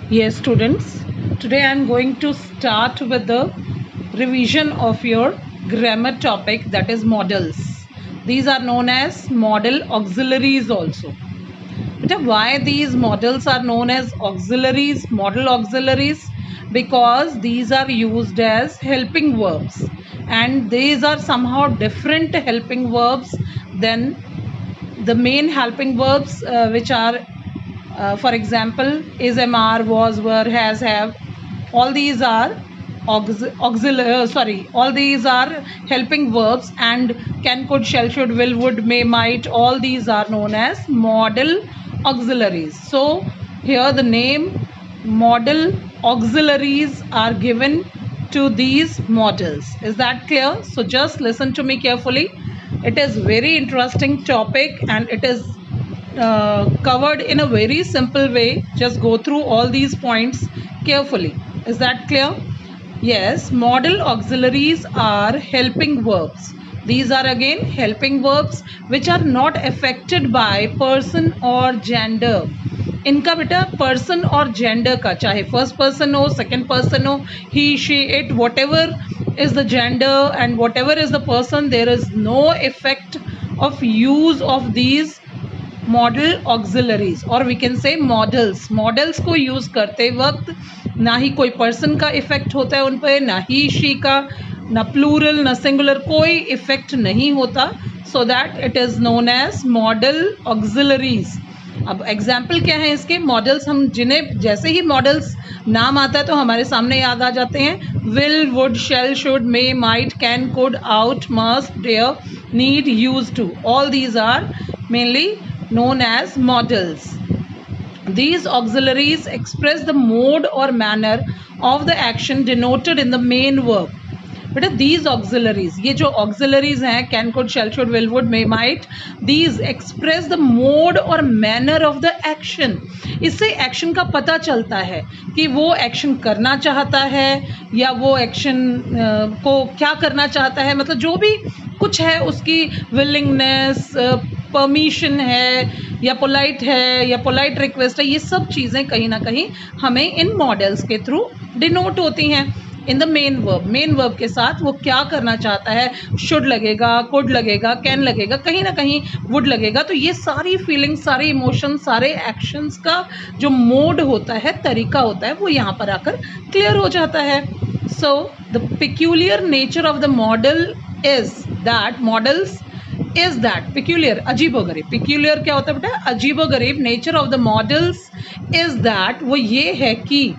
Yes, students. Today I am going to start with the revision of your grammar topic, that is models. These are known as model auxiliaries also. Why these models are known as auxiliaries, model auxiliaries? Because these are used as helping verbs, and these are somehow different helping verbs than the main helping verbs, which are for example, is, MR, was, were, has, have. All these are all these are helping verbs, and can, could, shall, should, will, would, may, might. All these are known as model auxiliaries. So here the name model auxiliaries are given to these models. Is that clear? So just listen to me carefully. It is very interesting topic, and it is covered in a very simple way. Just go through all these points carefully. Is that clear? Yes, model auxiliaries are helping verbs. These are again helping verbs which are not affected by person or gender. इनका बेटा person और gender का, चाहे first person हो, second person हो, he, she, it, whatever is the gender and whatever is the person, there is no effect of use of these modal auxiliaries, और we can say models. Models को use करते वक्त ना ही कोई person का effect होता है उन पर, ना ही शी का, ना प्लूरल, ना सिंगुलर, कोई इफेक्ट नहीं होता. So that it is known as modal auxiliaries. अब एग्जाम्पल क्या है इसके? मॉडल्स, हम जिन्हें जैसे ही मॉडल्स नाम आता है तो हमारे सामने याद आ जाते हैं. Will, would, shall, should, may, might, can, could, ought, must, dare, need, use to. All these are mainly known as models. These auxiliaries express the mode or manner of the action denoted in the main verb. बेटा these auxiliaries, ये जो auxiliaries हैं, can, could, shall, should, will, would, may, might, these express the mode or manner of the action. इससे action का पता चलता है कि वो एक्शन करना चाहता है या वो एक्शन को क्या करना चाहता है. मतलब जो भी कुछ है उसकी विलिंगनेस, परमिशन है या पोलाइट है या पोलाइट रिक्वेस्ट है, ये सब चीज़ें कहीं ना कहीं हमें इन मॉडल्स के थ्रू डिनोट होती हैं. इन द मेन वर्ब के साथ वो क्या करना चाहता है, शुड लगेगा, कुड लगेगा, कैन लगेगा, कहीं ना कहीं वुड लगेगा. तो ये सारी फीलिंग्स, सारे इमोशन, सारे एक्शंस का जो मोड होता है, तरीका होता है, वो यहाँ पर आकर क्लियर हो जाता है. So the peculiar nature of the modal is that modals is that peculiar, अजीबोगरीब. पिक्यूलियर क्या होता है बेटा? अजीबोगरीब. Nature of the modals is that, वो ये है कि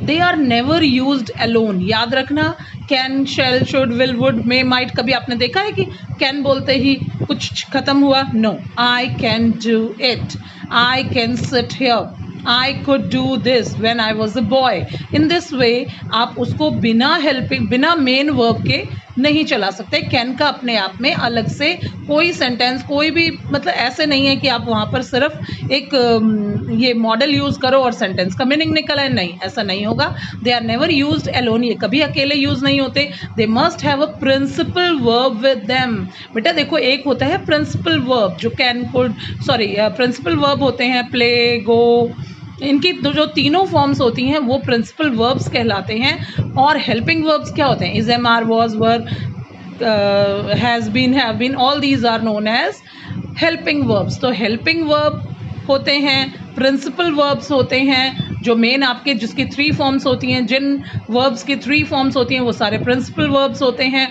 they are never used alone. याद रखना, can, shall, should, will, would, may, might. कभी आपने देखा है कि कैन बोलते ही कुछ खत्म हुआ? No. I can do it, I can sit here, I could do this when I was a boy. In this way आप उसको बिना हेल्पिंग, बिना मेन वर्ब के नहीं चला सकते. कैन का अपने आप में अलग से कोई सेंटेंस, कोई भी, मतलब ऐसे नहीं है कि आप वहाँ पर सिर्फ एक ये मॉडल यूज़ करो और सेंटेंस का मीनिंग निकल आए. नहीं, ऐसा नहीं होगा. They are never used alone. ये कभी अकेले यूज़ नहीं होते. They must have a principal verb with them. बेटा देखो, एक होता है प्रिंसिपल वर्ब जो can, could, sorry, principal verb होते हैं, प्ले, गो. इनकी जो तीनों फॉर्म्स होती हैं वो प्रिंसिपल वर्ब्स कहलाते हैं. और हेल्पिंग वर्ब्स क्या होते हैं? Is, am, are, was, were, has been, have been. All these are known as helping verbs. तो हेल्पिंग वर्ब होते हैं, प्रिंसिपल वर्ब्स होते हैं, जो मेन आपके जिसकी 3 फॉर्म्स होती हैं, जिन वर्ब्स की 3 फॉर्म्स होती हैं वो सारे प्रिंसिपल वर्ब्स होते हैं,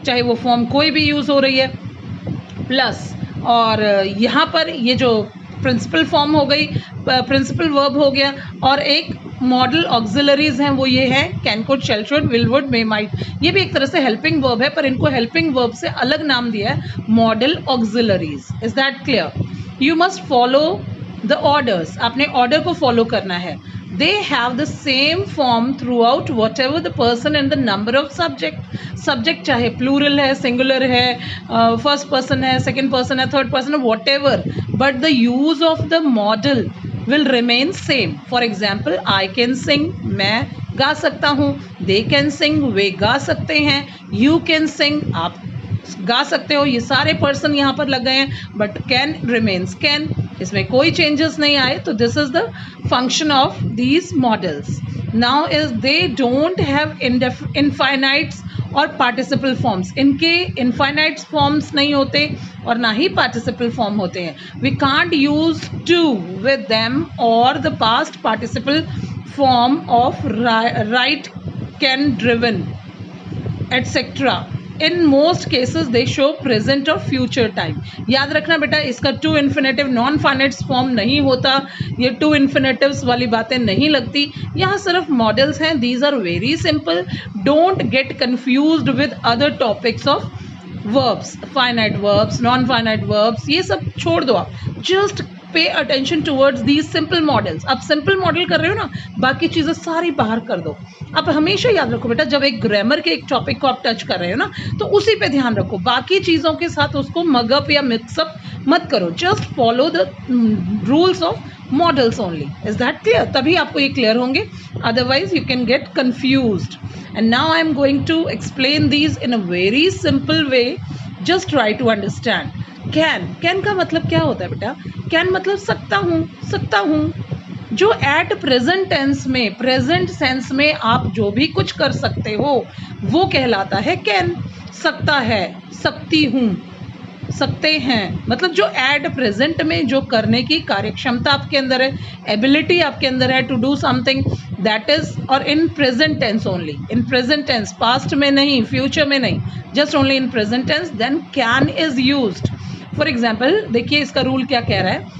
चाहे वो फॉर्म कोई भी यूज़ हो रही है. प्लस और यहाँ पर ये जो प्रिंसिपल फॉर्म हो गई, प्रिंसिपल वर्ब हो गया, और एक मॉडल ऑक्सिलरीज हैं, वो ये है can, could, shall, should, will, would, may, might. ये भी एक तरह से हेल्पिंग वर्ब है, पर इनको हेल्पिंग वर्ब से अलग नाम दिया है, model auxiliaries. Is that clear? You must follow the orders. आपने ऑर्डर को फॉलो करना है. They have the same form throughout whatever the person and the number of subject. Subject चाहे plural है, singular है, first person है, second person है, third person है, whatever. But the use of the model will remain same. For example, I can sing, मैं गा सकता हूँ. They can sing, वे गा सकते हैं. You can sing, आप गा सकते हो. ये सारे person यहाँ पर लग गए हैं, but can remains can. इसमें कोई चेंजेस नहीं आए, तो this is the function of these models. Now is they don't have infinites और पार्टिसिपल फॉर्म्स. इनके इनफाइनाइट्स फॉर्म्स नहीं होते और ना ही पार्टिसिपल फॉर्म होते हैं. We can't use to with them और the past participle form of write, can, driven etcetera. In most cases they show present और फ्यूचर टाइम. याद रखना बेटा, इसका to infinitive non finites form नहीं होता, ये टू इन्फिनेटिव्स वाली बातें नहीं लगती. यहाँ सिर्फ मॉडल्स हैं. These are very simple. Don't get confused with other topics of verbs, finite verbs, non finite verbs, ये सब छोड़ दो आप. Just pay attention towards these simple modals. आप सिंपल मॉडल कर रहे हो ना, बाकी चीज़ें सारी बाहर कर दो. आप हमेशा याद रखो बेटा, जब एक ग्रामर के एक टॉपिक को आप टच कर रहे हो ना, तो उसी पे ध्यान रखो. बाकी चीज़ों के साथ उसको मगअप या मिक्सअप मत करो. Just follow the rules of modals only. Is that clear? तभी आपको ये क्लियर होंगे, otherwise you can get confused. And now I am going to explain these in a very simple way. Just try to understand. Can, can का मतलब क्या होता है बेटा? कैन मतलब सकता हूँ, सकता हूँ. जो एट प्रेजेंट टेंस में, प्रेजेंट सेंस में आप जो भी कुछ कर सकते हो वो कहलाता है कैन. सकता है, सकती हूँ, सकते हैं, मतलब जो एट प्रेजेंट में जो करने की कार्यक्षमता आपके अंदर है, एबिलिटी आपके अंदर है to do something, that is, और in present tense only. In present tense, past में नहीं, फ्यूचर में नहीं, just only in present tense, then can is used. For example देखिए इसका रूल क्या कह रहा है.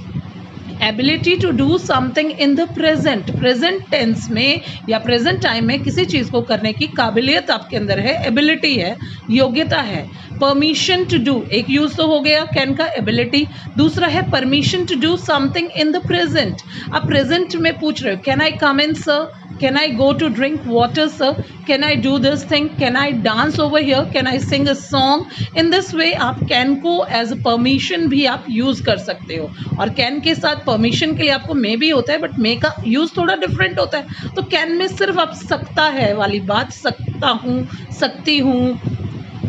Ability to do something in the present, present tense में या प्रेजेंट टाइम में किसी चीज़ को करने की काबिलियत आपके अंदर है, एबिलिटी है, योग्यता है. परमिशन टू डू, एक यूज तो हो गया कैन का, एबिलिटी. दूसरा है permission to do something in the present. आप प्रेजेंट में पूछ रहे हो, can I come in sir, can I go to drink water sir, can I do this thing, can I dance over here, can I sing a song. In this way आप can को as a permission भी आप use कर सकते हो. और can के साथ परमिशन के लिए आपको मे भी होता है, बट मे का यूज थोड़ा डिफरेंट होता है. तो कैन में सिर्फ आप सकता है वाली बात, सकता हूँ, सकती हूँ,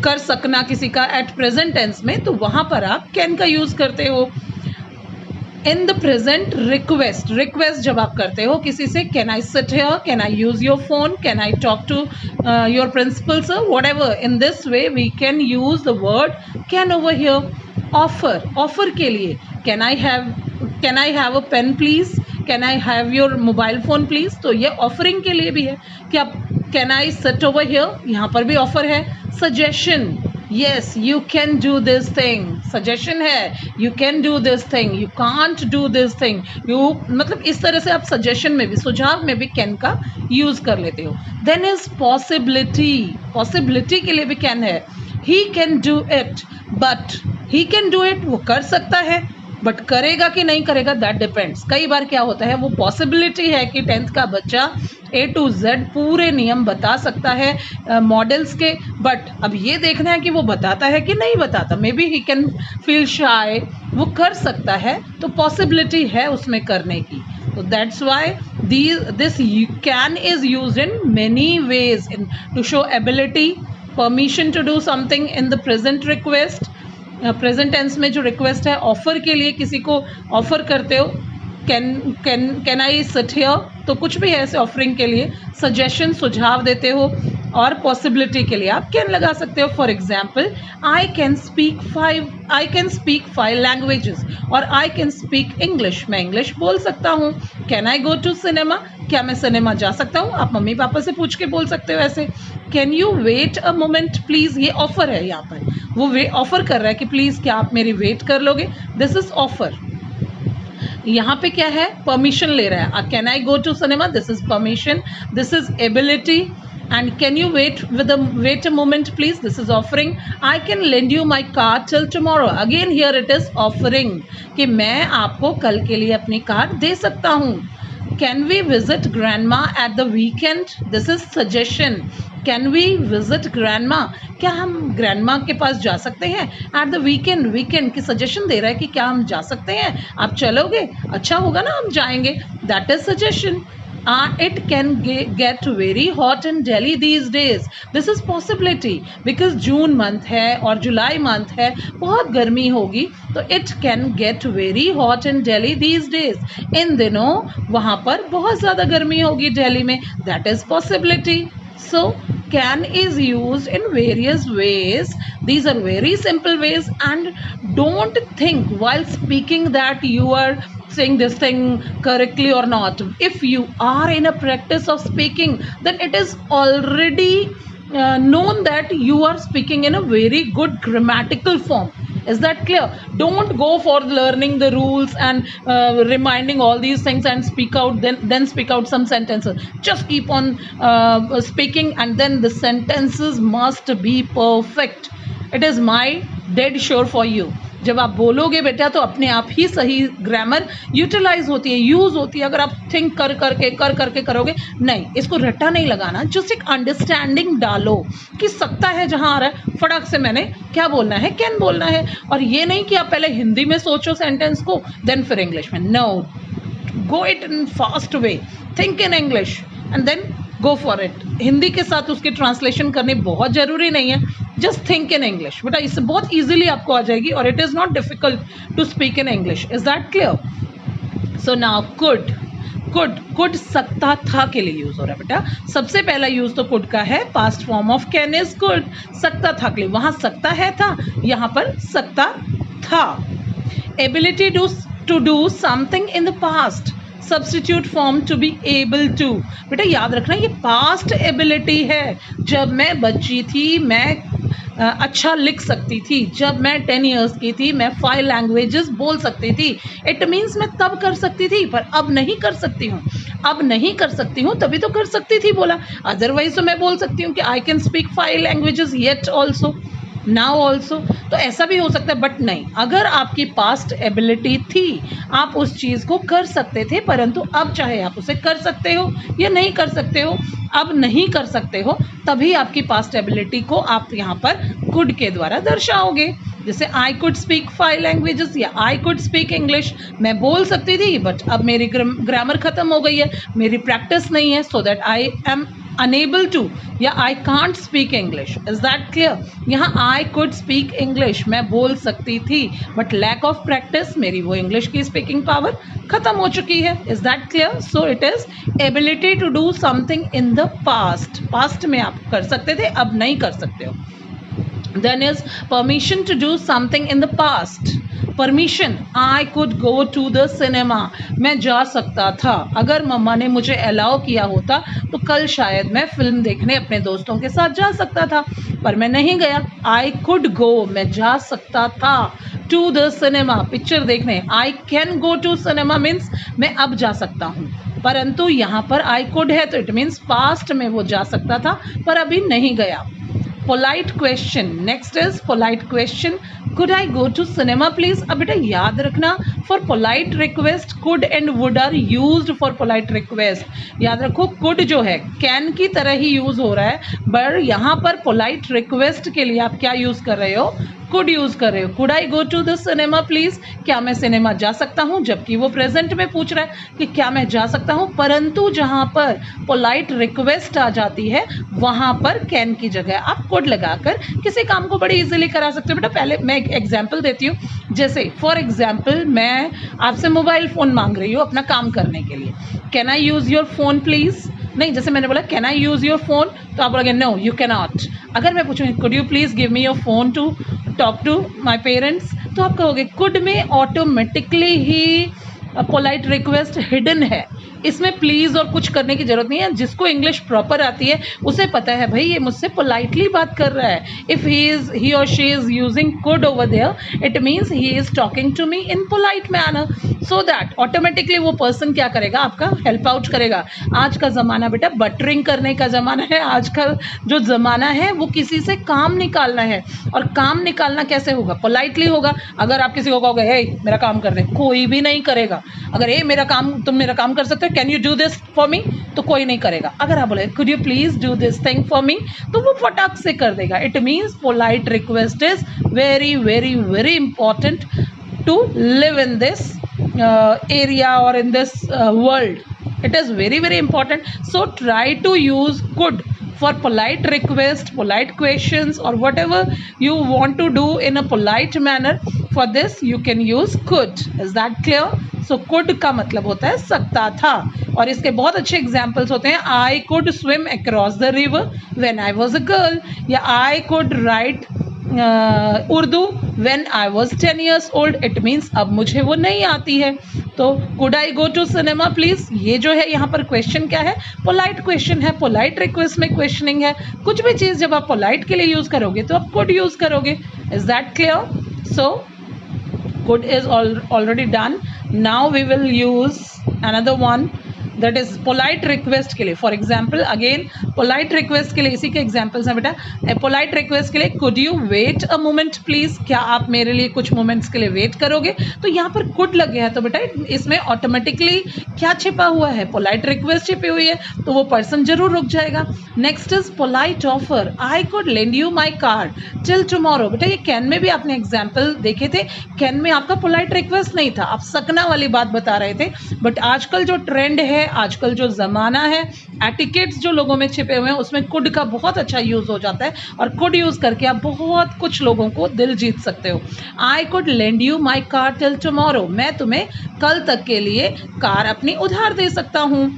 कर सकना किसी का एट प्रेजेंट टेंस में, तो वहां पर आप कैन का यूज करते हो. In the present request, request जब आप करते हो किसी से, can I sit here, can I use your phone, can I talk to your principal sir, whatever. In this way we can use the word can over here. Offer, offer के लिए can I have a pen please, can I have your mobile phone please. तो ये offering के लिए भी है कि आप can I sit over here, यहाँ पर भी ऑफर है. Suggestion, yes you can do this thing, suggestion है, you can do this thing, you can't do this thing, you, मतलब इस तरह से आप सजेशन में भी, सुझाव में भी कैन का यूज कर लेते हो. देन इज पॉसिबिलिटी, पॉसिबिलिटी के लिए भी कैन है. he can do it, but he can do it, वो कर सकता है, बट करेगा कि नहीं करेगा दैट डिपेंड्स. कई बार क्या होता है, वो पॉसिबिलिटी है कि 10th का बच्चा A to Z पूरे नियम बता सकता है मॉडल्स के, बट अब ये देखना है कि वो बताता है कि नहीं बताता. May be he can feel shy, वो कर सकता है, तो पॉसिबिलिटी है उसमें करने की. तो that's why this can is used in many ways in to show ability, permission to do something in the present request, present tense में जो रिक्वेस्ट है, ऑफर के लिए किसी को ऑफर करते हो, कैन आई सिट हियर, तो कुछ भी है ऐसे ऑफरिंग के लिए. सजेशन, सुझाव देते हो, और पॉसिबिलिटी के लिए आप कैन लगा सकते हो. For example, I can speak 5 languages, और आई कैन स्पीक इंग्लिश, मैं इंग्लिश बोल सकता हूँ. Can I go to cinema, क्या मैं सिनेमा जा सकता हूँ? आप मम्मी पापा से पूछ के बोल सकते हो ऐसे. Can you wait a moment please, ये ऑफर है, यहाँ पर वो ऑफर कर रहा है कि प्लीज क्या आप मेरी वेट कर लोगे, दिस इज ऑफर. यहाँ पे क्या है, परमिशन ले रहा है. Can I go to cinema, this is permission, this is ability. And can you wait a moment please, this is offering. I can lend you my car till tomorrow, again here it is offering कि मैं आपको कल के लिए अपनी car दे सकता हूँ. Can we visit grandma at the weekend, this is suggestion. Can we visit grandma, क्या हम ग्रैंडमा के पास जा सकते हैं एट द वीकेंड, वीकेंड की सजेशन दे रहा है कि क्या हम जा सकते हैं, आप चलोगे, अच्छा होगा ना हम जाएंगे, that is suggestion. It can get very hot in Delhi these days. This is possibility because June month है और July month है, बहुत गर्मी होगी, तो it can get very hot in Delhi these days. इन दिनों वहाँ पर बहुत ज़्यादा गर्मी होगी दिल्ली में. That is possibility. So can is used in various ways. These are very simple ways, and don't think while speaking that you are saying this thing correctly or not. If you are in a practice of speaking, then it is already known that you are speaking in a very good grammatical form. Is that clear? Don't go for learning the rules and reminding all these things and speak out, then speak out some sentences. Just keep on speaking, and then the sentences must be perfect. It is my dead sure for you. जब आप बोलोगे बेटा तो अपने आप ही सही grammar utilise होती है, यूज होती है. अगर आप थिंक कर करके करोगे, नहीं, इसको रट्टा नहीं लगाना. जस्ट एक अंडरस्टैंडिंग डालो कि सकता है जहां आ रहा है, फटाक से मैंने क्या बोलना है, कैन बोलना है. और ये नहीं कि आप पहले हिंदी में सोचो सेंटेंस को, देन फिर इंग्लिश में. No, go it in fast way, think in English and then go for it. Hindi के साथ उसकी ट्रांसलेशन करनी बहुत ज़रूरी नहीं है. Just think in English. बेटा इससे बहुत ईजिली आपको आ जाएगी, और it is not difficult to speak in English. Is that clear? So now could सकता था के लिए यूज हो रहा है बेटा. सबसे पहला यूज तो कुड का है. Past form of can is could. सकता था के लिए, वहां सकता है था, यहां पर सकता था. Ability to do something in the past. Substitute form to be able to. बेटा याद रखना ये पास्ट एबिलिटी है. जब मैं बच्ची थी मैं अच्छा लिख सकती थी. जब मैं 10 years की थी मैं 5 languages बोल सकती थी. इट मीन्स मैं तब कर सकती थी, पर अब नहीं कर सकती हूँ. अब नहीं कर सकती हूँ, तभी तो कर सकती थी बोला. अदरवाइज तो मैं बोल सकती हूँ कि आई can speak 5 languages yet also, now also. तो ऐसा भी हो सकता है, बट नहीं. अगर आपकी पास्ट एबिलिटी थी, आप उस चीज़ को कर सकते थे, परंतु अब चाहे आप उसे कर सकते हो या नहीं कर सकते हो, अब नहीं कर सकते हो, तभी आपकी पास्ट एबिलिटी को आप यहाँ पर कुड के द्वारा दर्शाओगे. जैसे आई कुड स्पीक 5 languages या आई कुड स्पीक इंग्लिश. मैं बोल सकती थी, बट अब मेरी ग्रामर खत्म हो गई है, मेरी प्रैक्टिस नहीं है, so that I am unable to या I can't speak English. Is that clear? यहाँ I could speak English, मैं बोल सकती थी, but lack of practice मेरी वो English की speaking power खत्म हो चुकी है. Is that clear? So it is ability to do something in the past. Past में आप कर सकते थे, अब नहीं कर सकते हो. Then is permission to do something in the past. Permission, I could go to the cinema. मैं जा सकता था. अगर मम्मा ने मुझे अलाउ किया होता तो कल शायद मैं फिल्म देखने अपने दोस्तों के साथ जा सकता था, पर मैं नहीं गया. आई कुड गो, मैं जा सकता था. टू द सिनेमा, पिक्चर देखने. I can go to cinema means मैं अब जा सकता हूँ, परंतु यहाँ पर आई कुड है तो इट मीन्स पास्ट में वो जा सकता था, पर अभी नहीं गया. Polite question. Next is polite question. Could I go to cinema please. अब बेटा याद रखना, for polite request could and would are used for polite request. याद रखो कुड जो है कैन की तरह ही यूज हो रहा है, पर यहाँ पर पोलाइट रिक्वेस्ट के लिए आप क्या यूज कर रहे हो? कुड यूज कर रहे हो. Could I go to the cinema please. क्या मैं सिनेमा जा सकता हूँ? जबकि वो प्रेजेंट में पूछ रहा है कि क्या मैं जा सकता हूँ, परंतु जहाँ पर पोलाइट रिक्वेस्ट आ जाती है वहाँ पर कैन की जगह आप कुड लगाकर किसी काम को बड़ी इजीली करा सकते हो. बेटा पहले मैं एक एग्जाम्पल देती हूँ. जैसे फॉर एग्जाम्पल मैं आपसे मोबाइल फ़ोन मांग रही हूँ अपना काम करने के लिए. Can I use your phone please. नहीं, जैसे मैंने बोला can I use your phone, तो आप बोलोगे नो यू कैन नॉट. अगर मैं पूछूँगी could you please give me your phone to talk to my parents, तो आप कहोगे कुड में ऑटोमेटिकली ही पोलाइट रिक्वेस्ट हिडन है. इसमें प्लीज़ और कुछ करने की जरूरत नहीं है. जिसको इंग्लिश प्रॉपर आती है उसे पता है भाई ये मुझसे पोलाइटली बात कर रहा है. इफ़ ही और she is using could over there, it means he is talking to me in polite manner, so that automatically वो पर्सन क्या करेगा? आपका हेल्प आउट करेगा. आज का ज़माना बेटा बटरिंग करने का ज़माना है. आज का जो ज़माना है वो किसी से काम निकालना है, और काम निकालना कैसे होगा? पोलाइटली होगा. अगर आप किसी को कहोगे हे मेरा काम कर दे, कोई भी नहीं करेगा. अगर हे मेरा काम, तुम मेरा काम कर सकते हो, can you do this for me, तो कोई नहीं करेगा. अगर आप बोले could you please do this thing for me, तो वो फटाक से कर देगा. It means polite request is very very very important to live in this area or in this world. It is very, very important. So try to use could for polite request, polite questions, or whatever you want to do in a polite manner. For this you can use could. Is that clear? So could का मतलब होता है सकता था, और इसके बहुत अच्छे एग्जाम्पल्स होते हैं. I could swim across the river when I was a girl, या I could write Urdu when I was 10 years old. It means अब मुझे वो नहीं आती है. तो could I go to cinema please, ये जो है यहाँ पर क्वेश्चन क्या है? पोलाइट क्वेश्चन है, पोलाइट रिक्वेस्ट में क्वेश्चनिंग है. कुछ भी चीज़ जब आप पोलाइट के लिए यूज़ करोगे तो आप could यूज़ करोगे. Is that clear? So could is already done. Now we will use another one, that is polite request के लिए. For example, again polite request के लिए इसी के examples हैं बेटा. polite request के लिए could you wait a moment please, क्या आप मेरे लिए कुछ moments के लिए wait करोगे? तो यहाँ पर could लग गया है तो बेटा इसमें automatically क्या छिपा हुआ है? polite request छिपी हुई है, तो वो person जरूर रुक जाएगा. Next is polite offer. I could lend you my car till tomorrow. बेटा ये can में भी आपने example देखे थे. can में आपका polite request नहीं था, आप सकना वाली बात बता रहे थे. बट आजकल जो ट्रेंड है, आजकल जो ज़माना है, एटिकेट्स जो लोगों में छिपे हुए हैं, उसमें कुड का बहुत अच्छा यूज़ हो जाता है. और कुड यूज़ करके आप बहुत कुछ लोगों को दिल जीत सकते हो. I could land you my car till tomorrow. मैं तुम्हें कल तक के लिए कार अपनी उधार दे सकता हूँ.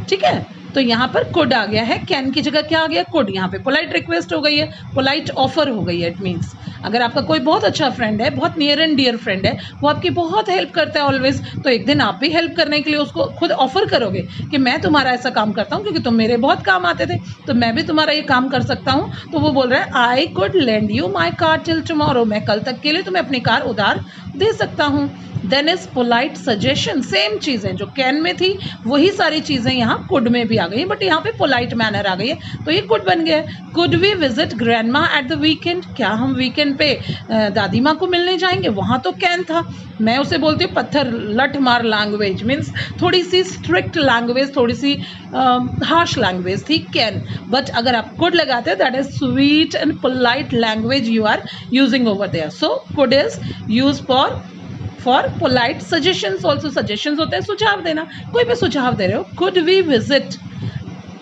ठीक है, तो यहाँ पर कुड आ गया है, कैन की जगह क्या आ गया? कुड. यहाँ पे पोलाइट रिक्वेस्ट हो गई है, पोलाइट ऑफर हो गई है. इट मीन्स अगर आपका कोई बहुत अच्छा फ्रेंड है, बहुत नियर एंड डियर फ्रेंड है, वो आपकी बहुत हेल्प करता है ऑलवेज, तो एक दिन आप भी हेल्प करने के लिए उसको खुद ऑफर करोगे कि मैं तुम्हारा ऐसा काम करता हूँ क्योंकि तुम मेरे बहुत काम आते थे, तो मैं भी तुम्हारा ये काम कर सकता हूँ. तो वो बोल रहा है I could land you my car till tomorrow. मैं कल तक के लिए तुम्हें अपनी कार उधार दे सकता हूँ. Then is polite suggestion. Same चीज़ें जो कैन में थी वही सारी चीज़ें यहाँ कुड में भी आ गई, बट यहाँ पे पोलाइट मैनर आ गई है, तो ये कुड बन गया. Could we visit grandma at the weekend. क्या हम वीकेंड पे दादी माँ को मिलने जाएंगे? वहाँ तो कैन था. मैं उसे बोलती हूँ पत्थर लठ मार लैंग्वेज, मीन्स थोड़ी सी स्ट्रिक्ट लैंग्वेज, थोड़ी सी हार्श लैंग्वेज थी कैन. बट अगर आप कुड लगाते हैं, that is sweet and polite language you are using over there. So could is use for polite suggestions. Also suggestions होते हैं सुझाव देना, कोई भी सुझाव दे रहे हो. Could we visit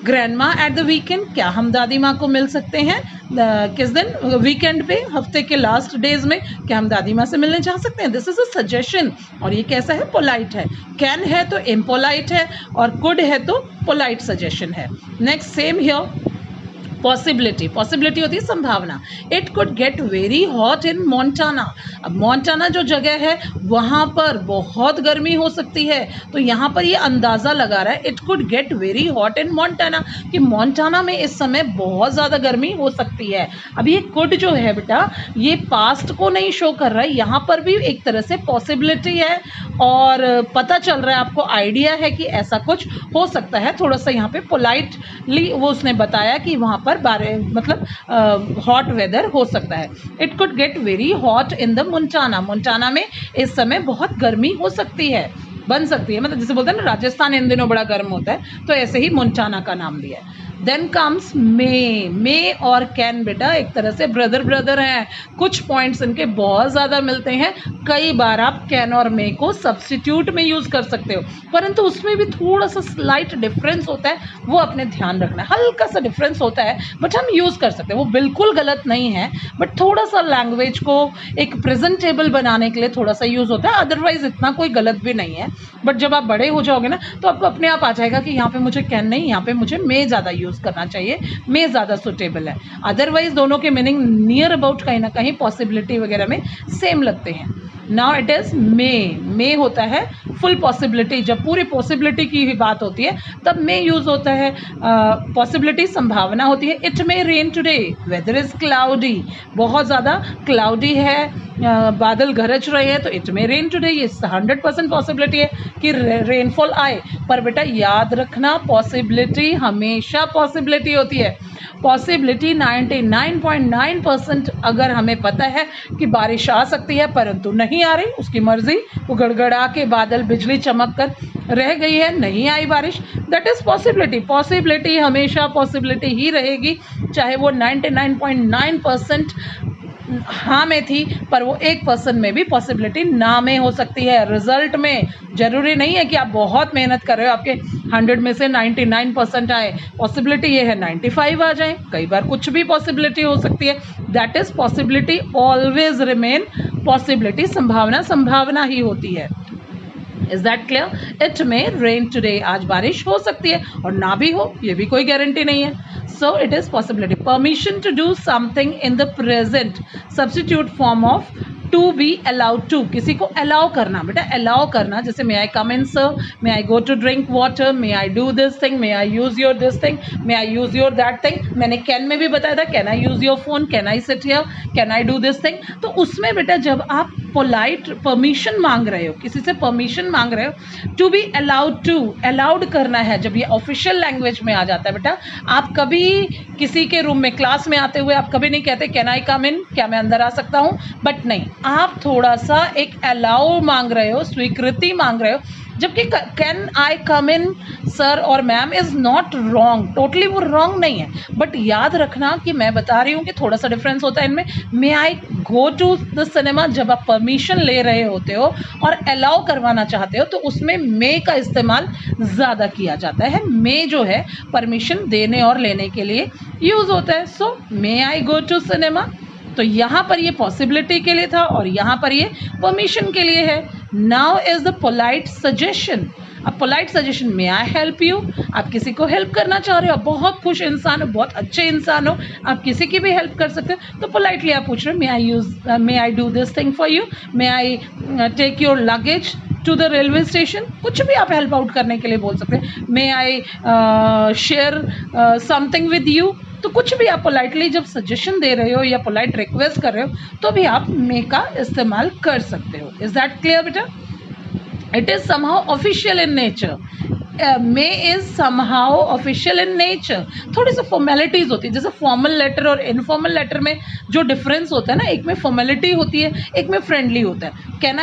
grandma at the weekend. क्या हम दादी माँ को मिल सकते हैं किस दिन? वीकेंड पे, हफ्ते के लास्ट डेज में. क्या हम दादी माँ से मिलने जा सकते हैं? This is a suggestion. और ये कैसा है? पोलाइट है. कैन है तो इम्पोलाइट है, और कुड है तो पोलाइट सजेशन है. Next same here, possibility. Possibility होती है संभावना. It could get very hot in Montana. अब मोंटाना जो जगह है वहाँ पर बहुत गर्मी हो सकती है, तो यहाँ पर ये अंदाज़ा लगा रहा है it could get very hot in Montana, कि मोंटाना में इस समय बहुत ज़्यादा गर्मी हो सकती है. अब ये कुड जो है बेटा, ये पास्ट को नहीं शो कर रहा है, यहाँ पर भी एक तरह से पॉसिबिलिटी है, और पता चल रहा है आपको, आइडिया है कि ऐसा कुछ हो सकता है. थोड़ा सा यहाँ पे पोलाइटली वो उसने बताया कि वहाँ पर मतलब हॉट वेदर हो सकता है. It could get very hot in the Montana. Montana में इस समय बहुत गर्मी हो सकती है, बन सकती है. मतलब जैसे बोलते हैं ना राजस्थान इन दिनों बड़ा गर्म होता है, तो ऐसे ही मोंटाना का नाम दिया है. देन कम्स मे. मे और कैन बेटा एक तरह से ब्रदर हैं. कुछ पॉइंट्स इनके बहुत ज़्यादा मिलते हैं. कई बार आप कैन और मे को सब्स्टिट्यूट में यूज़ कर सकते हो, परंतु उसमें भी थोड़ा सा स्लाइट डिफरेंस होता है, वो अपने ध्यान रखना है. हल्का सा डिफरेंस होता है, बट हम यूज़ कर सकते हैं. वो बिल्कुल गलत नहीं है, बट थोड़ा सा लैंग्वेज को एक प्रेजेंटेबल बनाने के लिए थोड़ा सा यूज़ होता है. अदरवाइज इतना कोई गलत भी नहीं है. बट जब आप बड़े हो जाओगे ना, तो आपको अपने आप आ जाएगा कि यहाँ पे मुझे कैन नहीं, यहाँ पे मुझे मे ज़्यादा यूज़ करना चाहिए, मे ज़्यादा सुटेबल है. अदरवाइज दोनों के मीनिंग नियर अबाउट कहीं ना कहीं पॉसिबिलिटी वगैरह में सेम लगते हैं. नाउ इट इज़ मे. मे होता है फुल पॉसिबिलिटी. जब पूरी पॉसिबिलिटी की ही बात होती है तब मे यूज़ होता है. पॉसिबिलिटी संभावना होती है. It may rain today. Weather is cloudy. बहुत ज़्यादा क्लाउडी है, बादल गरज रहे हैं, तो इट मे रेन टुडे. ये 100% पॉसिबिलिटी है कि रेनफॉल आए. पर बेटा याद रखना, पॉसिबिलिटी हमेशा पॉसिबिलिटी होती है. पॉसिबिलिटी 99.9% अगर हमें पता है कि बारिश आ सकती है परंतु नहीं आ रही, उसकी मर्जी, वो गड़गड़ा के बादल बिजली चमक कर रह गई है, नहीं आई बारिश, दैट इज़ पॉसिबिलिटी. पॉसिबिलिटी हमेशा पॉसिबिलिटी ही रहेगी, चाहे वो 99.9% हाँ में थी, पर वो 1% में भी पॉसिबिलिटी ना में हो सकती है। रिजल्ट में जरूरी नहीं है कि आप बहुत मेहनत कर रहे हो आपके 100 में से 99% आए, पॉसिबिलिटी ये है 95 आ जाए, कई बार कुछ भी पॉसिबिलिटी हो सकती है। That is possibility always remain possibility, संभावना संभावना ही होती है। Is that clear? It may rain today, आज बारिश हो सकती है और ना भी हो, ये भी कोई गारंटी नहीं है। So it is possibility. Permission to do something in the present, substitute form of to be allowed to, किसी को अलाउ करना, बेटा अलाउ करना, जैसे may I come in sir, may I go to drink water, may I do this thing, may I use your this thing, may I use your that thing. मैंने can में भी बताया था, can I use your phone, can I sit here, can I do this thing. तो उसमें बेटा जब आप पोलाइट परमिशन मांग रहे हो, किसी से परमिशन मांग रहे हो, to be allowed to, allowed करना है, जब ये ऑफिशियल लैंग्वेज में आ जाता है बेटा। आप कभी किसी के रूम में क्लास में आते हुए आप कभी नहीं कहते कैन आई कम इन, क्या मैं अंदर आ सकता हूँ, बट नहीं, आप थोड़ा सा एक अलाउ मांग रहे हो, स्वीकृति मांग रहे हो। जबकि can I come in sir और ma'am is not wrong, totally वो रॉन्ग नहीं है, बट याद रखना कि मैं बता रही हूँ कि थोड़ा सा डिफरेंस होता है इनमें। मे I go to the cinema, जब आप परमिशन ले रहे होते हो और अलाउ करवाना चाहते हो तो उसमें मे का इस्तेमाल ज़्यादा किया जाता है। मे जो है परमिशन देने और लेने के लिए यूज होता है। सो मे आई गो टू सिनेमा, तो यहाँ पर ये पॉसिबिलिटी के लिए था और यहाँ पर ये परमिशन के लिए है। Now is the polite suggestion. अब polite suggestion, may I help you, आप किसी को हेल्प करना चाह रहे हो, बहुत खुश इंसान हो, बहुत अच्छे इंसान हो, आप किसी की भी हेल्प कर सकते हो, तो पोलाइटली आप पूछ रहे हो may I do this thing for you, may I take your luggage to the railway station, कुछ भी आप हेल्प आउट करने के लिए बोल सकते हैं। May I share something with you, तो कुछ भी आप पोलाइटली जब सजेशन दे रहे हो या पोलाइट रिक्वेस्ट कर रहे हो तो भी आप मे का इस्तेमाल कर सकते हो। इज दैट क्लियर बेटा? It is somehow official in nature, may is somehow official in nature. थोड़ी सी फॉर्मेलिटीज होती है, जैसे फॉर्मल लेटर और इनफॉर्मल लेटर में जो डिफरेंस होता है ना, एक में फॉर्मेलिटी होती है, एक में फ्रेंडली होता है। कैन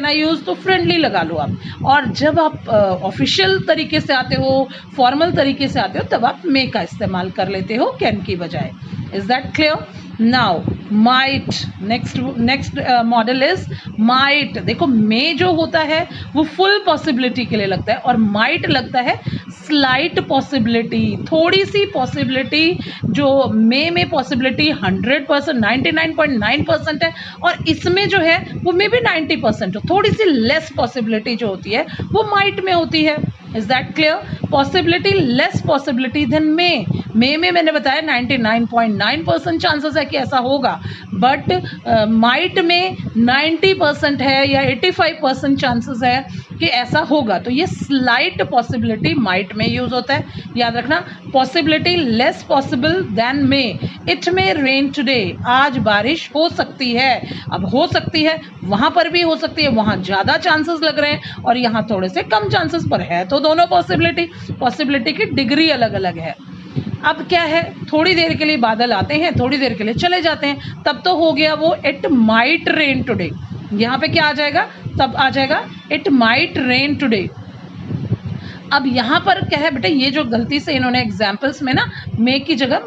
आई यूज तो फ्रेंडली लगा लो आप, और जब आप ऑफिशियल तरीके से आते हो, फॉर्मल तरीके से आते हो, तब आप मे का इस्तेमाल कर लेते हो कैन की बजाय। Is that clear? Now might, next model is might. देखो मे जो होता है वो फुल पॉसिबिलिटी के लिए लगता है और माइट लगता है स्लाइट पॉसिबिलिटी, थोड़ी सी पॉसिबिलिटी। जो मे में पॉसिबिलिटी 100%, 99.9% है, और इसमें जो है वो मे भी 90% हो, थोड़ी सी लेस पॉसिबिलिटी जो होती है वो माइट में होती है। Is that clear? Possibility less possibility then may में मैंने बताया 99.9% चांसेस है कि ऐसा होगा, बट माइट में 90% है या 85% चांसेस है कि ऐसा होगा, तो ये स्लाइट पॉसिबिलिटी माइट में यूज होता है। याद रखना, possibility less possible than may. It may rain today, आज बारिश हो सकती है। अब हो सकती है, वहां पर भी हो सकती है, वहां ज्यादा चांसेस लग रहे हैं और यहाँ थोड़े से कम चांसेस, पर है तो दोनों पॉसिबिलिटी की डिग्री अलग अलग है। अब क्या है, थोड़ी देर के लिए बादल आते हैं, थोड़ी देर के लिए चले जाते हैं, तब तो हो गया वो इट माइट रेन टुडे। यहाँ पे क्या आ जाएगा, तब आ जाएगा इट माइट रेन टुडे। अब यहाँ पर क्या है बेटा, ये जो गलती से इन्होंने एग्जाम्पल्स में ना मे की जगह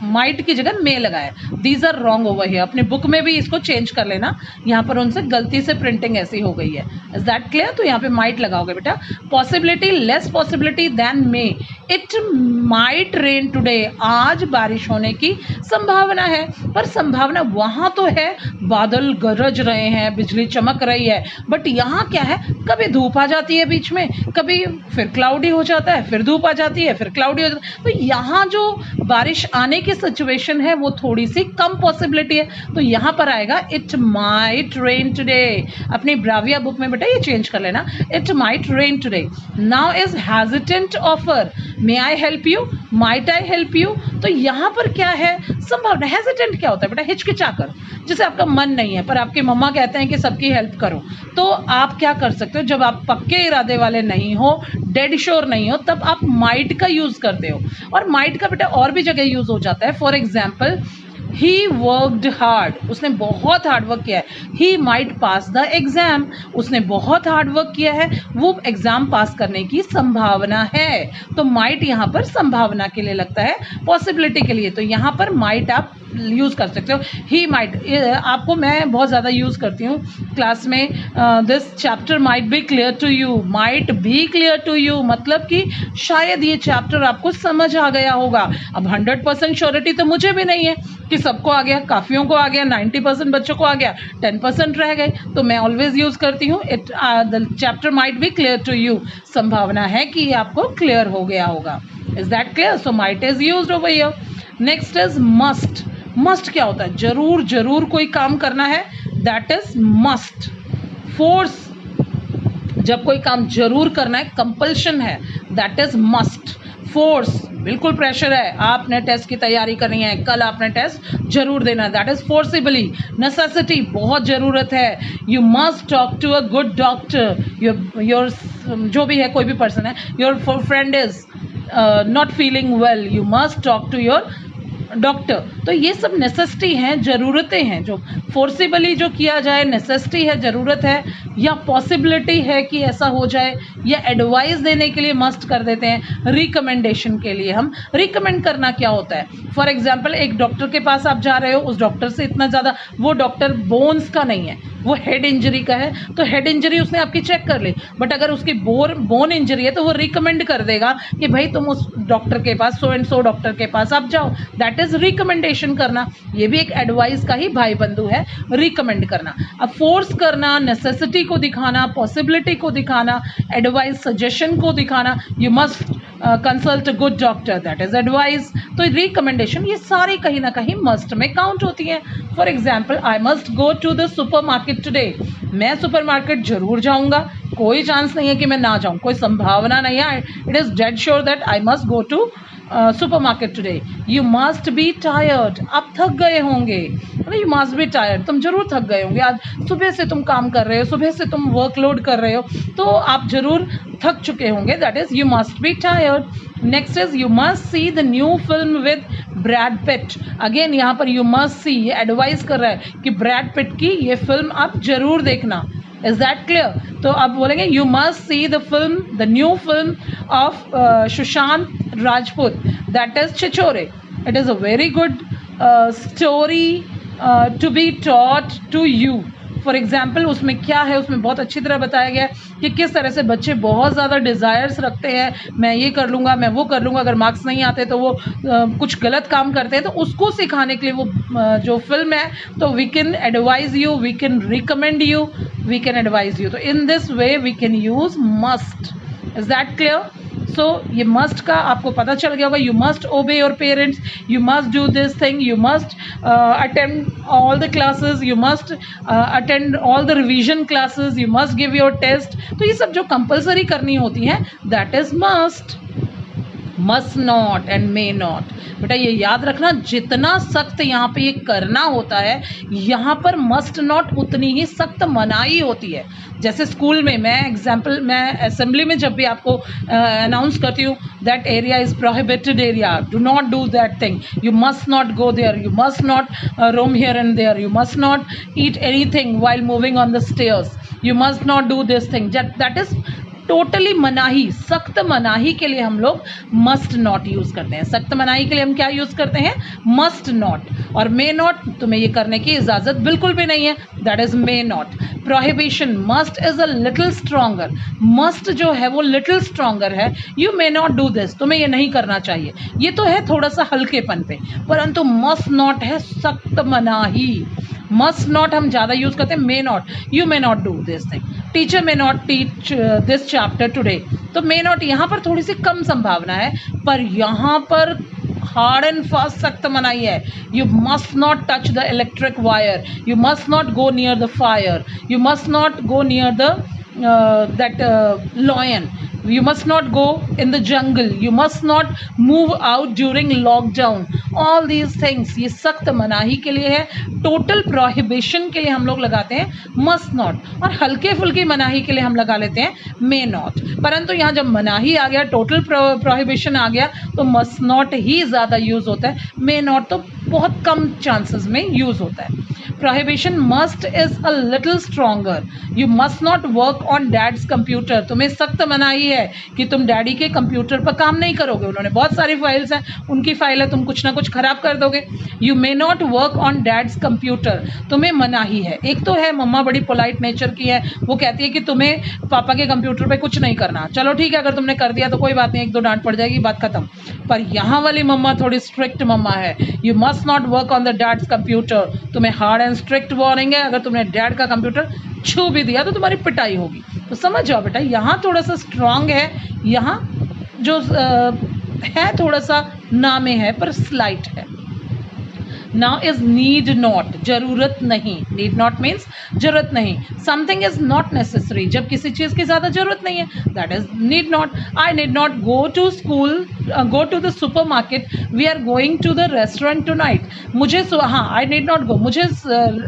माइट की जगह मे लगाया, these are wrong over here. अपने बुक में भी इसको चेंज कर लेना, यहाँ पर उनसे गलती से प्रिंटिंग ऐसी हो गई है। Is that clear? तो यहाँ पे माइट लगाओगे बेटा। Possibility less possibility then may, it might rain today, आज बारिश होने की संभावना है। पर संभावना वहां तो है, बादल गरज रहे हैं, बिजली चमक रही है, बट यहाँ क्या है, कभी धूप आ जाती है बीच में, कभी फिर क्लाउडी हो जाता है, फिर धूप आ जाती है, फिर क्लाउडी हो जाता है। तो यहाँ जो बारिश आने की सिचुएशन है वो थोड़ी सी कम पॉसिबिलिटी है, तो यहाँ पर आएगा इट माइट रेन टुडे। अपनी ब्राविया बुक में बेटा ये चेंज कर लेना, it might rain today. Now is hesitant offer, may I help you, might I help you. तो यहाँ पर क्या है, संभावना। हेजिटेंट क्या होता है बेटा, हिचकिचाकर, जैसे आपका मन नहीं है पर आपकी मम्मा कहते हैं कि सबकी हेल्प करो, तो आप क्या कर सकते हो, जब आप पक्के इरादे वाले नहीं हो, डेड श्योर नहीं हो, तब आप माइट का यूज करते हो। और माइट का बेटा और भी जगह यूज हो जाता है। For example, he worked hard, उसने बहुत हार्ड वर्क किया है। He might pass the exam, उसने बहुत हार्ड वर्क किया है, वो एग्जाम पास करने की संभावना है। तो माइट यहाँ पर संभावना के लिए लगता है, पॉसिबिलिटी के लिए। तो यहाँ पर माइट आप यूज़ कर सकते हो। ही माइट, आपको मैं बहुत ज़्यादा यूज़ करती हूँ क्लास में, this chapter might be clear to you, might be clear to you मतलब कि शायद ये चैप्टर आपको समझ आ गया होगा। अब 100% श्योरिटी तो मुझे भी नहीं है कि सबको आ गया, काफ़ियों को आ गया, 90% बच्चों को आ गया, 10% रह गए, तो मैं ऑलवेज यूज़ करती हूँ it, the chapter might be clear to you, संभावना है कि ये आपको क्लियर हो गया होगा। Is that clear? So might is used over here. Next is must. Must क्या होता है? जरूर जरूर कोई काम करना है, दैट इज मस्ट। फोर्स, जब कोई काम जरूर करना है, कंपल्शन है, दैट इज मस्ट। फोर्स, बिल्कुल प्रेशर है, आपने टेस्ट की तैयारी करनी है, कल आपने टेस्ट जरूर देना है, दैट इज फोर्सिबली। नेसेसिटी, बहुत ज़रूरत है, you must talk to a good doctor, your जो भी है, कोई भी पर्सन है, your friend is not feeling well, you must talk to your doctor. तो ये सब नेसेसिटी हैं, ज़रूरतें हैं, जो फोर्सिबली जो किया जाए, नेसेसिटी है, ज़रूरत है, या पॉसिबिलिटी है कि ऐसा हो जाए, या एडवाइस देने के लिए मस्ट कर देते हैं। रिकमेंडेशन के लिए हम रिकमेंड करना क्या होता है? फॉर एग्जाम्पल, एक डॉक्टर के पास आप जा रहे हो, उस डॉक्टर से इतना ज़्यादा, वो डॉक्टर बोन्स का नहीं है, वो हेड इंजरी का है, तो हेड इंजरी उसने आपकी चेक कर ली, बट अगर उसकी बोन इंजरी है तो वो रिकमेंड कर देगा कि भाई तुम उस डॉक्टर के पास, सो एंड सो डॉक्टर के पास आप जाओ, दैट इज रिकमेंडेशन करना। ये भी एक एडवाइस का ही भाई बंधु है, रिकमेंड करना। अब फोर्स करना, नेसेसिटी को दिखाना, पॉसिबिलिटी को दिखाना, एडवाइस सजेशन को दिखाना, you must consult a good doctor, that is advice. तो रिकमेंडेशन, ये सारी कहीं ना कहीं मस्ट में काउंट होती हैं। For example, I must go to the supermarket today, मैं सुपर मार्केट जरूर जाऊंगा, कोई चांस नहीं है कि मैं ना जाऊं, कोई संभावना नहीं है, it is dead sure that I must go to supermarket today. You must be tired, आप थक गए होंगे, यू मस्ट बी टायर्ड, तुम जरूर थक गए होंगे, आज सुबह से तुम काम कर रहे हो, सुबह से तुम वर्कलोड कर रहे हो, तो आप जरूर थक चुके होंगे, that is you must be tired. Next is you must see the new film with Brad Pitt. Again यहाँ पर यू मस्ट सी, ये एडवाइस कर रहा है कि ब्रैड पिट की ये फिल्म आप जरूर देखना। इज दैट क्लियर? तो आप बोलेंगे you must see the film, the new film of Sushant Rajput, that is Chhichhore. It is a very good story to be taught to you. For example, उसमें क्या है, उसमें बहुत अच्छी तरह बताया गया है कि किस तरह से बच्चे बहुत ज़्यादा डिज़ायर्स रखते हैं, मैं ये कर लूँगा, मैं वो कर लूँगा, अगर मार्क्स नहीं आते तो वो कुछ गलत काम करते हैं, तो उसको सिखाने के लिए वो जो फिल्म है, तो we can advise you, we can recommend you, we can advise you. तो in this way we can use must. Is that clear? So ये मस्ट का आपको पता चल गया होगा। You must obey your parents, you must do this thing, you must attend all the classes, you must attend all the revision classes, you must give your test. तो ये सब जो कंपल्सरी करनी होती हैं, that is must. Must not and may not, बेटा ये याद रखना, जितना सख्त यहाँ पे ये करना होता है, यहाँ पर मस्ट नॉट उतनी ही सख्त मनाही होती है। जैसे स्कूल में मैं असेंबली में जब भी आपको अनाउंस करती हूँ that area is prohibited area, do not do that thing, you must not go there, you must not roam here and there, you must not eat anything while moving on the stairs, you must not do this thing, that is totally मनाही, सख्त मनाही के लिए हम लोग must not use करते हैं। सख्त मनाही के लिए हम क्या यूज़ करते हैं? Must not. और मे नॉट, तुम्हें ये करने की इजाज़त बिल्कुल भी नहीं है, that is may not. Prohibition, must is a little stronger, must जो है वो लिटिल स्ट्रॉन्गर है, you may not do this, तुम्हें ये नहीं करना चाहिए, ये तो है थोड़ा सा हल्केपन पे, परंतु मस्ट नॉट है सख्त मनाही। मस्ट नॉट हम ज़्यादा यूज़ करते हैं, may not, you may not do this thing, teacher may not teach this chapter today. तो मे नॉट यहाँ पर थोड़ी सी कम संभावना है, पर यहाँ पर हार्ड एंड फास्ट सख्त मनाही है। You must not touch the electric wire, you must not go near the fire, you must not go near the that lion, you must not go in the jungle, you must not move out during lockdown, all these things ये सख्त मनाही के लिए है। Total prohibition के लिए हम लोग लगाते हैं मस्ट नॉट, और हल्के फुल्की मनाही के लिए हम लगा लेते हैं मे नॉट। परंतु यहाँ जब मनाही आ गया, टोटल प्रोहिबिशन आ गया, तो मस्ट नॉट ही ज़्यादा यूज़ होता है, मे नॉट तो बहुत कम चांसेस में यूज होता है। Prohibition must is a little stronger, you must not work on dad's computer, तुम्हें सख्त मनाही है कि तुम डैडी के कंप्यूटर पर काम नहीं करोगे, उन्होंने बहुत सारी फाइल्स हैं, उनकी फाइल है, तुम कुछ ना कुछ खराब कर दोगे। You may not work on dad's computer, तुम्हें मनाही है। एक तो है मम्मा बड़ी पोलाइट नेचर की है, वो कहती है कि तुम्हें पापा के कंप्यूटर पे कुछ नहीं करना, चलो ठीक है अगर तुमने कर दिया तो कोई बात नहीं, एक दो डांट पड़ जाएगी, बात खत्म। पर यहाँ वाली मम्मा थोड़ी स्ट्रिक्ट मम्मा है, you must not work on the dad's computer, तुम्हें हार्ड एंड स्ट्रिक्ट वार्निंग है, अगर तुमने डैड का कंप्यूटर छू भी दिया तो तुम्हारी पिटाई होगी। तो समझ जाओ बेटा, यहाँ थोड़ा सा स्ट्रांग है, यहाँ जो है थोड़ा सा ना में है पर स्लाइट है। नाउ इज नीड नॉट, जरूरत नहीं, नीड नॉट मीन्स जरूरत नहीं। समथिंग इज नॉट नेसेसरी, जब किसी चीज़ की ज़्यादा जरूरत नहीं है, that is need not. I need not go to school, go to the supermarket, we are going to the restaurant tonight. मुझे हाँ, आई नीड नॉट गो, मुझे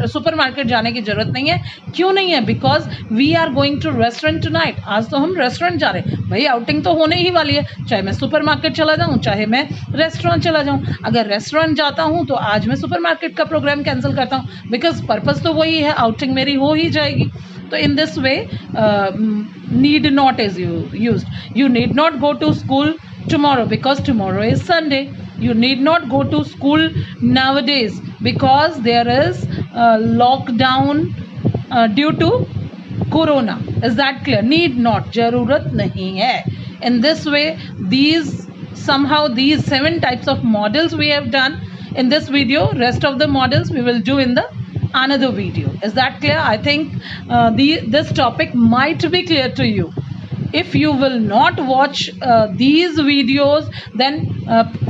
सुपर मार्केट जाने की जरूरत नहीं है। क्यों नहीं है? Because we are going to restaurant tonight, आज तो हम रेस्टोरेंट जा रहे हैं भाई, आउटिंग तो होने ही वाली है, चाहे मैं सुपर मार्केट चला जाऊँ चाहे मैं रेस्टोरेंट चला जाऊँ। अगर रेस्टोरेंट जाता हूँ तो आज मैं सुपरमार्केट का प्रोग्राम कैंसिल करता हूँ, बिकॉज पर्पस तो वही है, आउटिंग मेरी हो ही जाएगी। तो in this way need not is used. You need not go to school tomorrow because tomorrow is Sunday. You need not go to school nowadays because there is lockdown due to corona. Is that clear? Need not, जरूरत नहीं है। In this way, these 7 types of models we have done in this video. Rest of the models we will do in the another video. Is that clear? I think this topic might be clear to you. If you will not watch these videos, then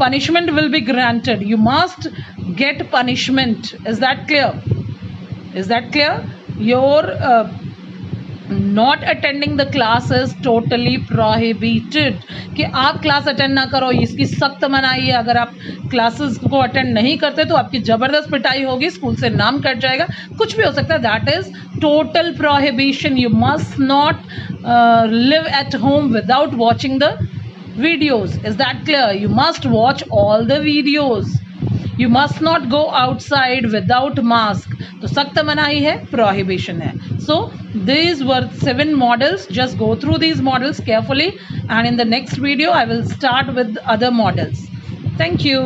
punishment will be granted. You must get punishment. Is that clear? Is that clear? Your not attending the class is totally prohibited. कि आप class attend ना करो, इसकी सख्त मनाही है। अगर आप क्लासेस को अटेंड नहीं करते तो आपकी ज़बरदस्त पिटाई होगी, स्कूल से नाम कट जाएगा, कुछ भी हो सकता है। That is total prohibition. You must not live at home without watching the videos. Is that clear? You must watch all the videos. You must not go outside without mask. तो सख्त मनाही है, प्रोहिबिशन है। So these were 7 models. Just go through these models carefully, and in the next video I will start with other models. Thank you.